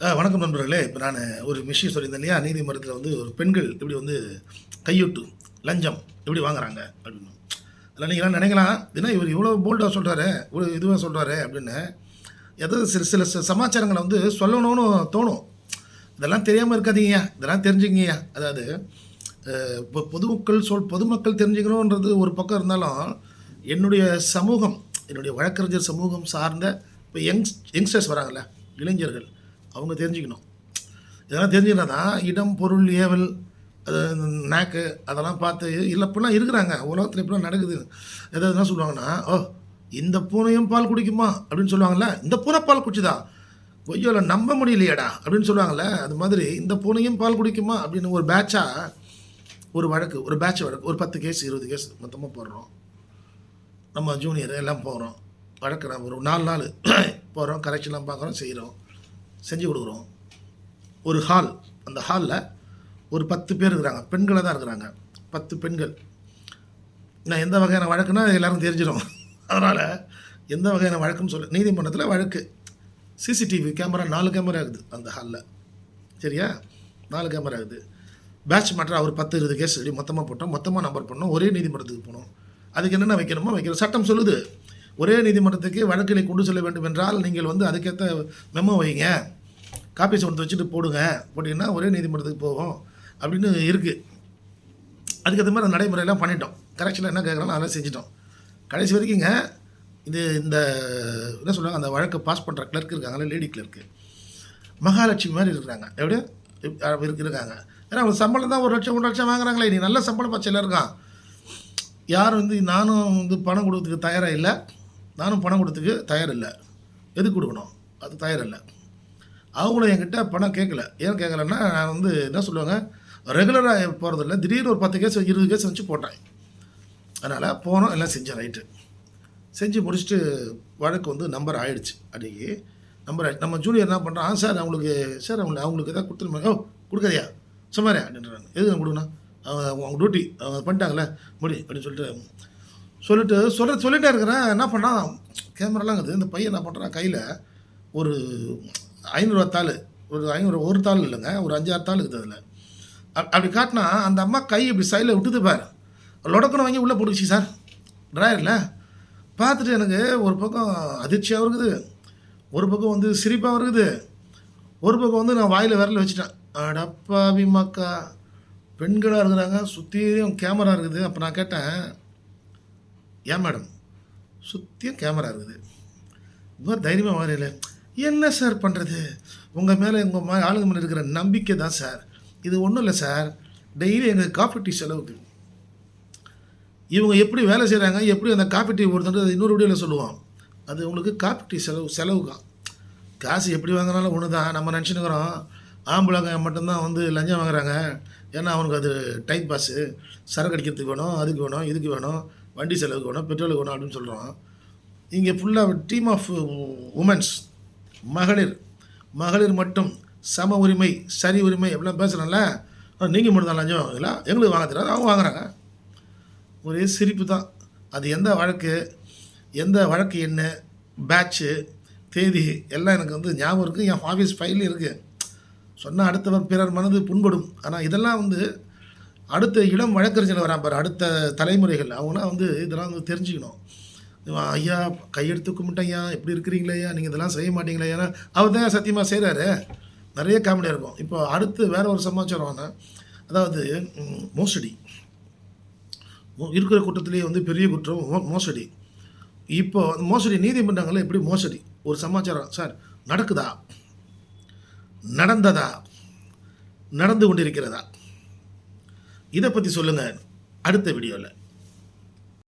வணக்கம் நண்பர்களே. இப்போ நான் ஒரு விஷயம் சொல்லியிருந்தேன் இல்லையா, நீதிமன்றத்தில் வந்து ஒரு பெண்கள் இப்படி வந்து கையூட்டு, லஞ்சம் எப்படி வாங்குறாங்க அப்படின்னு. அதில் நீங்களாம் நினைக்கலாம், ஏன்னா இவர் இவ்வளோ போல்டாக சொல்கிறாரு, இவ்வளோ இதுவாக சொல்கிறாரு அப்படின்னு. ஏதாவது சில சில சமாச்சாரங்களை வந்து சொல்லணும்னு தோணும். இதெல்லாம் தெரியாமல் இருக்காதீங்கய்யா, இதெல்லாம் தெரிஞ்சுங்கய்யா. அதாவது இப்போ பொதுமக்கள் தெரிஞ்சுக்கணுன்றது ஒரு பக்கம் இருந்தாலும், என்னுடைய சமூகம், என்னுடைய வழக்கறிஞர் சமூகம் சார்ந்த இப்போ யங்ஸ்டர்ஸ் வராங்கல்ல, இளைஞர்கள், அவங்க தெரிஞ்சுக்கணும். இதெல்லாம் தெரிஞ்சுக்கினா தான் இடம், பொருள், ஏவல், அது நாக்கு அதெல்லாம் பார்த்து இல்லை இப்படிலாம் இருக்கிறாங்க உலகத்தில், இப்படிலாம் நடக்குது. எதாவது என்ன சொல்லுவாங்கன்னா, ஓ இந்த பூனையும் பால் குடிக்குமா அப்படின்னு சொல்லுவாங்கள்ல, இந்த பூனை பால் குடிச்சுதா, கொய்யோவில் நம்ப முடியலையாடா அப்படின்னு சொல்லுவாங்கள்ல, அது மாதிரி இந்த பூனையும் பால் குடிக்குமா அப்படின்னு ஒரு பேட்சாக ஒரு வழக்கு, ஒரு பேட்ச் வழக்கு, ஒரு 10 கேஸ் 20 கேஸ் மொத்தமாக போடுறோம். நம்ம ஜூனியர் எல்லாம் போகிறோம், வழக்கு நம்ம ஒரு 4 நாள் போகிறோம், கரெக்ஷன்லாம் பார்க்குறோம், செய்கிறோம், செஞ்சு கொடுக்குறோம். ஒரு ஹால், அந்த ஹாலில் ஒரு 10 பேர் இருக்கிறாங்க, பெண்களை தான் இருக்கிறாங்க, 10 பெண்கள். நான் எந்த வகையான வழக்குன்னா எல்லோரும் தெரிஞ்சிடும். அதனால் எந்த வகையான வழக்குன்னு சொல்லி, நீதிமன்றத்தில் வழக்கு, சிசிடிவி கேமரா 4 கேமரா இருக்குது அந்த ஹாலில், சரியா, 4 கேமரா இருக்குது. பேட்ச் மாற்றம் அவர் 10-20 கேஸ் இப்படி மொத்தமாக போட்டோம், மொத்தமாக நம்பர் பண்ணோம், ஒரே நீதிமன்றத்துக்கு போனோம். அதுக்கு என்னென்ன வைக்கணுமோ வைக்கணும். சட்டம் சொல்லுது, ஒரே நீதிமன்றத்துக்கு வழக்கினை கொண்டு செல்ல வேண்டும் என்றால் நீங்கள் வந்து அதுக்கேற்ற மெமோ வைங்க, காப்பீஸ் ஒன்று வச்சுட்டு போடுங்க, போட்டிங்கன்னா ஒரே நீதிமன்றத்துக்கு போகும் அப்படின்னு இருக்குது. அதுக்கேற்ற மாதிரி நடைமுறையெல்லாம் பண்ணிட்டோம். கரெக்ஷனில் என்ன கேட்குறாலும் அதெல்லாம் செஞ்சிட்டோம். கடைசி வரைக்குங்க இந்த என்ன சொல்கிறாங்க, அந்த வழக்கை பாஸ் பண்ணுற கிளர்க்கு இருக்காங்களே, லேடி கிளர்க்கு, மகாலட்சுமி மாதிரி இருக்கிறாங்க. எப்படி இருக்காங்க, ஏன்னா அவங்க சம்பளம் தான் 1 லட்சம் 1 லட்சம் வாங்குறாங்களே, நீ நல்ல சம்பளம் பச்சையில் இருக்கான். யாரும் வந்து நானும் வந்து பணம் கொடுக்கறதுக்கு தயாராக இல்லை, நானும் பணம் கொடுத்துக்கு தயார் இல்லை, எதுக்கு கொடுக்கணும் அது தயார் இல்லை. அவங்களும் என்கிட்ட பணம் கேட்கல. ஏன் கேட்கலன்னா, நான் வந்து என்ன சொல்லுவாங்க, ரெகுலராக போகிறதில்ல, திடீர்னு ஒரு 10 கேஸ் 20 கேஸ் வச்சு போட்டேன். அதனால் போனோம், எல்லாம் செஞ்சேன், ரைட்டு செஞ்சு முடிச்சுட்டு வழக்கு வந்து நம்பர் ஆகிடுச்சு. அன்றைக்கி நம்பர் நம்ம ஜூனியர் என்ன பண்ணுறான், சார் அவங்களுக்கு எதாவது கொடுத்துருமாங்க, கொடுக்காதியா சும்மாரியா அப்படின்றாங்க. எதுக்கு கொடுக்கணும், அவங்க டியூட்டி அவங்க பண்ணிட்டாங்களே முடி அப்படின்னு சொல்லிட்டே இருக்கிறேன். என்ன பண்ணான், கேமராலாம் இருக்குது. இந்த பையன் என்ன பண்ணுறான், கையில் ஒரு 500 தாள், ஒரு 500 ஒரு தாள் இல்லைங்க, ஒரு 5-6 தாள் இருக்குது. அதில் அப்படி காட்டினா அந்த அம்மா கை இப்படி சைடில் விட்டுது பாரு, லொடக்கணும் வாங்கி உள்ளே போட்டுச்சு சார் ட்ராயரில். பார்த்துட்டு எனக்கு ஒரு பக்கம் அதிர்ச்சியாகவும் இருக்குது, ஒரு பக்கம் வந்து சிரிப்பாகவும் இருக்குது, ஒரு பக்கம் வந்து நான் வாயில் விரல் வச்சுட்டேன். அடப்பாவி மக்கா, பெண்களாக இருக்கிறாங்க, சுற்றியும் கேமரா இருக்குது. அப்போ நான் கேட்டேன், ஏன் மேடம் சுற்றியும் கேமரா இருக்குது, இன்னும் தைரியமாக வரையில, என்ன சார் பண்ணுறது, உங்கள் மேலே உங்கள் ஆளுங்க மேலே இருக்கிற நம்பிக்கை தான் சார், இது ஒன்றும் இல்லை சார், டெய்லி எங்கள் காஃபி டீ செலவுக்கு இவங்க எப்படி வேலை செய்கிறாங்க, எப்படி அந்த காஃபி டீ ஒருத்தர் இன்னொரு வீடியோவில் சொல்லுவோம், அது உங்களுக்கு காஃபி டீ செலவுக்கான். காசு எப்படி வாங்கினாலும் ஒன்று தான். நம்ம நினச்சினுக்கிறோம் ஆம்பளைங்க மட்டும்தான் வந்து லஞ்சம் வாங்குறாங்க, ஏன்னா அவனுக்கு அது டைம் பாஸு, சரக்கு அடிக்கிறதுக்கு வேணும், அதுக்கு வேணும், இதுக்கு வேணும், வண்டி செலவுக்கு வேணும், பெட்ரோலுக்கு வேணும் அப்படின்னு சொல்கிறோம். இங்கே ஃபுல்லாக டீம் ஆஃப் உமன்ஸ், மகளிர் மட்டும் சம உரிமை, சரி உரிமை எப்படிலாம் பேசுகிறோம்ல, நீங்கள் மட்டும் தான் லஞ்சம் வாங்கல, எங்களுக்கு வாங்க தெரியாது, அவங்க வாங்குறாங்க. ஒரே சிரிப்பு தான். அது எந்த வழக்கு என்ன, பேட்ச்சு, தேதி எல்லாம் எனக்கு வந்து ஞாபகம் இருக்குது, என் ஆஃபீஸ் ஃபைல்லையும் இருக்குது. சொன்னால் அடுத்தவர் பிறர் மனது புண்படும். ஆனால் இதெல்லாம் வந்து அடுத்த இளம் வழக்கறிஞர் வரான் பாரு, அடுத்த தலைமுறைகள், அவங்களாம் வந்து இதெல்லாம் வந்து தெரிஞ்சுக்கணும். ஐயா கையெடுத்து கும்பிட்டேன் ஐயா, எப்படி இருக்கிறீங்களே ஐயா, நீங்கள் இதெல்லாம் செய்ய மாட்டீங்களே, ஏன்னா அவர் தான் சத்தியமாக செய்கிறாரு. நிறைய காமெடியாக இருக்கும். இப்போ அடுத்து வேறு ஒரு சமாச்சாரம், அதாவது மோசடி இருக்கிற குற்றத்திலேயே வந்து பெரிய குற்றம் மோசடி. இப்போ மோசடி நீதிமன்றங்களில் எப்படி மோசடி, ஒரு சமாச்சாரம் சார் நடக்குதா, நடந்ததா, நடந்து கொண்டிருக்கிறதா, இதை பற்றி சொல்லுங்கள் அடுத்த வீடியோவில்.